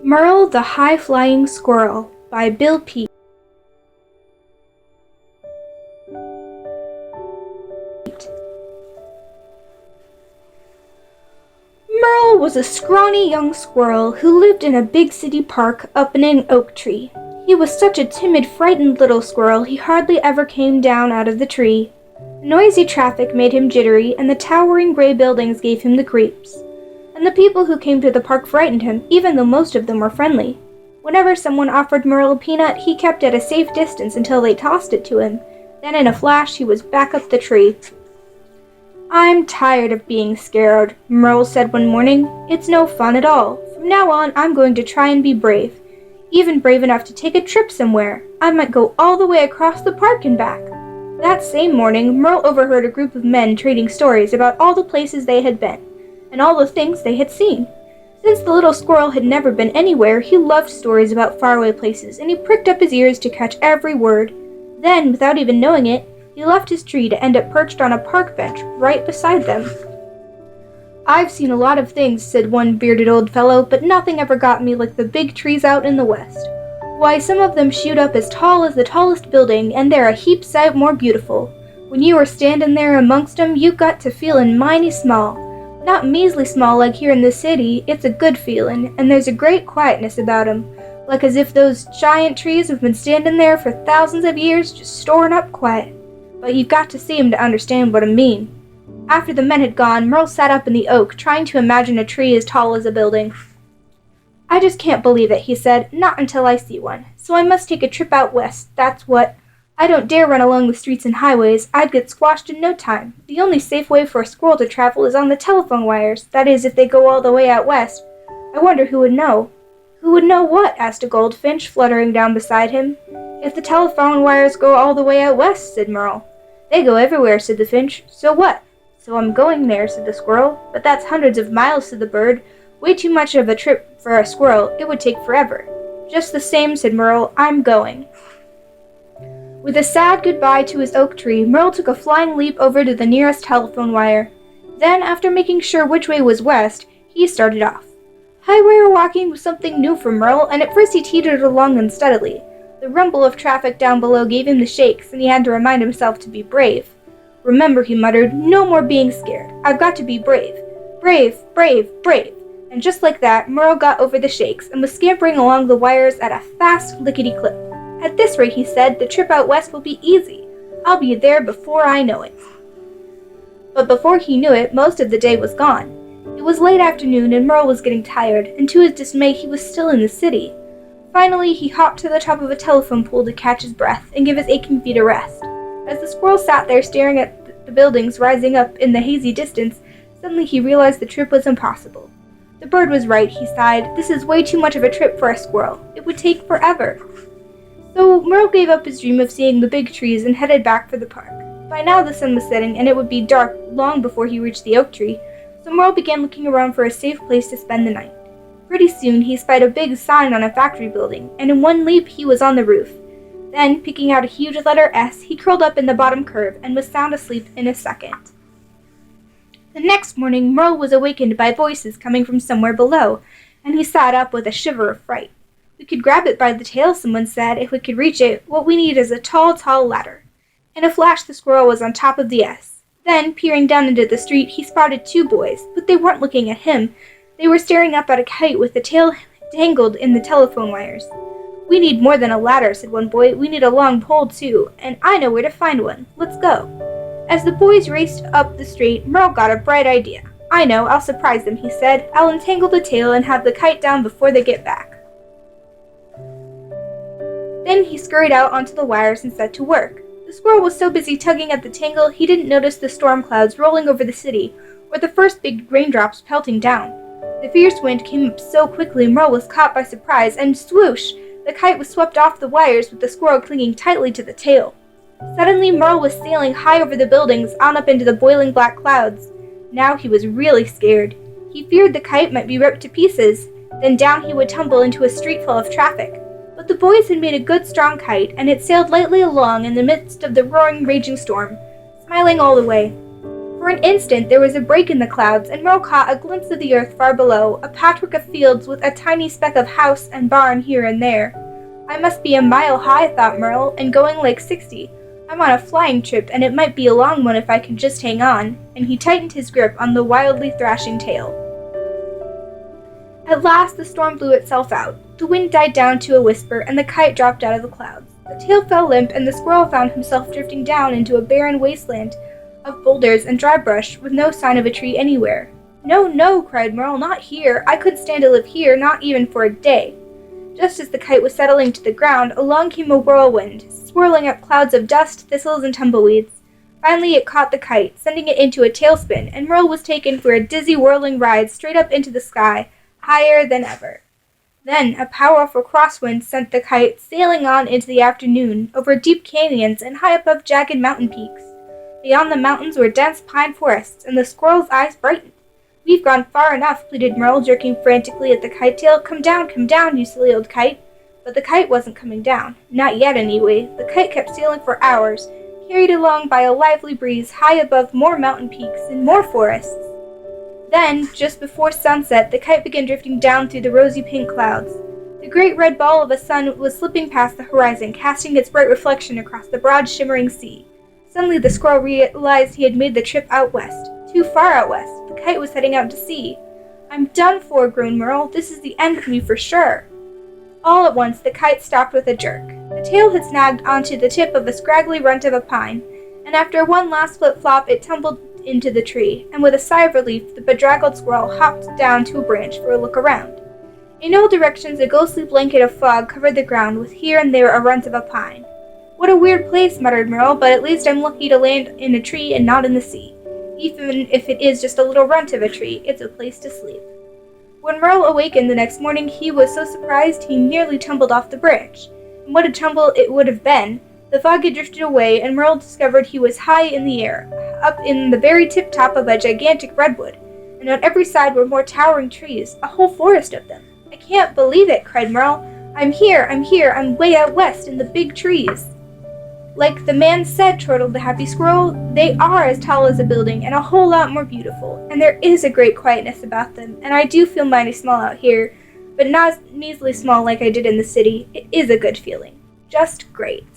Merle the High-Flying Squirrel by Bill Peet. Merle was a scrawny young squirrel who lived in a big city park up in an oak tree. He was such a timid, frightened little squirrel he hardly ever came down out of the tree. The noisy traffic made him jittery, and the towering gray buildings gave him the creeps. And the people who came to the park frightened him, even though most of them were friendly. Whenever someone offered Merle a peanut, he kept at a safe distance until they tossed it to him. Then in a flash, he was back up the tree. "I'm tired of being scared," Merle said one morning. "It's no fun at all. From now on, I'm going to try and be brave. Even brave enough to take a trip somewhere. I might go all the way across the park and back." That same morning, Merle overheard a group of men trading stories about all the places they had been, and all the things they had seen. Since the little squirrel had never been anywhere, he loved stories about faraway places, and he pricked up his ears to catch every word. Then, without even knowing it, he left his tree to end up perched on a park bench right beside them. "I've seen a lot of things," said one bearded old fellow, "but nothing ever got me like the big trees out in the west. Why, some of them shoot up as tall as the tallest building, and they're a heap sight more beautiful. When you are standing there amongst 'em, you got to feelin' mighty small. Not measly small like here in the city, it's a good feelin', and there's a great quietness about 'em, like as if those giant trees have been standing there for thousands of years just storing up quiet. But you've got to see 'em to understand what I mean." After the men had gone, Merle sat up in the oak, trying to imagine a tree as tall as a building. "I just can't believe it," he said, "not until I see one. So I must take a trip out west, that's what. I don't dare run along the streets and highways. I'd get squashed in no time. The only safe way for a squirrel to travel is on the telephone wires, that is, if they go all the way out west. I wonder who would know." "Who would know what?" asked a goldfinch, fluttering down beside him. "If the telephone wires go all the way out west," said Merle. "They go everywhere," said the finch. "So what?" "So I'm going there," said the squirrel. "But that's hundreds of miles," said the bird. "Way too much of a trip for a squirrel. It would take forever." "Just the same," said Merle, "I'm going." With a sad goodbye to his oak tree, Merle took a flying leap over to the nearest telephone wire. Then, after making sure which way was west, he started off. Highway walking was something new for Merle, and at first he teetered along unsteadily. The rumble of traffic down below gave him the shakes, and he had to remind himself to be brave. "Remember," he muttered, "no more being scared. I've got to be brave. Brave, brave, brave." And just like that, Merle got over the shakes and was scampering along the wires at a fast, lickety-clip. "At this rate," he said, "the trip out west will be easy. I'll be there before I know it." But before he knew it, most of the day was gone. It was late afternoon, and Merle was getting tired, and to his dismay he was still in the city. Finally, he hopped to the top of a telephone pole to catch his breath and give his aching feet a rest. As the squirrel sat there staring at the buildings rising up in the hazy distance, suddenly he realized the trip was impossible. The bird was right, he sighed. "This is way too much of a trip for a squirrel. It would take forever." So Merle gave up his dream of seeing the big trees and headed back for the park. By now the sun was setting, and it would be dark long before he reached the oak tree, so Merle began looking around for a safe place to spend the night. Pretty soon he spied a big sign on a factory building, and in one leap he was on the roof. Then, picking out a huge letter S, he curled up in the bottom curve and was sound asleep in a second. The next morning Merle was awakened by voices coming from somewhere below, and he sat up with a shiver of fright. "We could grab it by the tail," someone said. "If we could reach it, what we need is a tall, tall ladder." In a flash the squirrel was on top of the S. Then, peering down into the street, he spotted two boys, but they weren't looking at him. They were staring up at a kite with the tail tangled in the telephone wires. "We need more than a ladder," said one boy. "We need a long pole, too, and I know where to find one. Let's go." As the boys raced up the street, Merle got a bright idea. "I know, I'll surprise them," he said. "I'll entangle the tail and have the kite down before they get back." Then he scurried out onto the wires and set to work. The squirrel was so busy tugging at the tangle, he didn't notice the storm clouds rolling over the city, or the first big raindrops pelting down. The fierce wind came up so quickly Merle was caught by surprise, and swoosh! The kite was swept off the wires with the squirrel clinging tightly to the tail. Suddenly Merle was sailing high over the buildings, on up into the boiling black clouds. Now he was really scared. He feared the kite might be ripped to pieces. Then down he would tumble into a street full of traffic. But the boys had made a good strong kite, and it sailed lightly along in the midst of the roaring, raging storm, smiling all the way. For For an instant there was a break in the clouds, and Merle caught a glimpse of the earth far below, a patchwork of fields with a tiny speck of house and barn here and there. I must be a mile high, thought Merle, and going like 60. I'm on a flying trip, and it might be a long one if I can just hang on, and he tightened his grip on the wildly thrashing tail. At last the storm blew itself out. The wind died down to a whisper, and the kite dropped out of the clouds. The tail fell limp, and the squirrel found himself drifting down into a barren wasteland of boulders and dry brush, with no sign of a tree anywhere. No, no, cried Merle, not here. I couldn't stand to live here, not even for a day. Just as the kite was settling to the ground, along came a whirlwind, swirling up clouds of dust, thistles, and tumbleweeds. Finally it caught the kite, sending it into a tailspin, and Merle was taken for a dizzy, whirling ride straight up into the sky, higher than ever. Then a powerful crosswind sent the kite sailing on into the afternoon, over deep canyons and high above jagged mountain peaks. Beyond the mountains were dense pine forests, and the squirrel's eyes brightened. We've gone far enough, pleaded Merle, jerking frantically at the kite tail. Come down, you silly old kite. But the kite wasn't coming down. Not yet, anyway. The kite kept sailing for hours, carried along by a lively breeze high above more mountain peaks and more forests. Then, just before sunset, the kite began drifting down through the rosy pink clouds. The great red ball of a sun was slipping past the horizon, casting its bright reflection across the broad, shimmering sea. Suddenly the squirrel realized he had made the trip out west. Too far out west. The kite was heading out to sea. I'm done for, groaned Merle. This is the end of me for sure. All at once the kite stopped with a jerk. The tail had snagged onto the tip of a scraggly runt of a pine, and after one last flip-flop it tumbled into the tree, and with a sigh of relief the bedraggled squirrel hopped down to a branch for a look around. In all directions a ghostly blanket of fog covered the ground, with here and there a runt of a pine. What a weird place, muttered Merle, but at least I'm lucky to land in a tree and not in the sea. Even if it is just a little runt of a tree, it's a place to sleep. When Merle awakened the next morning, he was so surprised he nearly tumbled off the branch. And what a tumble it would have been! The fog had drifted away, and Merle discovered he was high in the air, up in the very tip-top of a gigantic redwood, and on every side were more towering trees, a whole forest of them. I can't believe it, cried Merle. I'm here, I'm way out west in the big trees. Like the man said, chortled the happy squirrel, they are as tall as a building and a whole lot more beautiful, and there is a great quietness about them, and I do feel mighty small out here, but not measly small like I did in the city. It is a good feeling. Just great.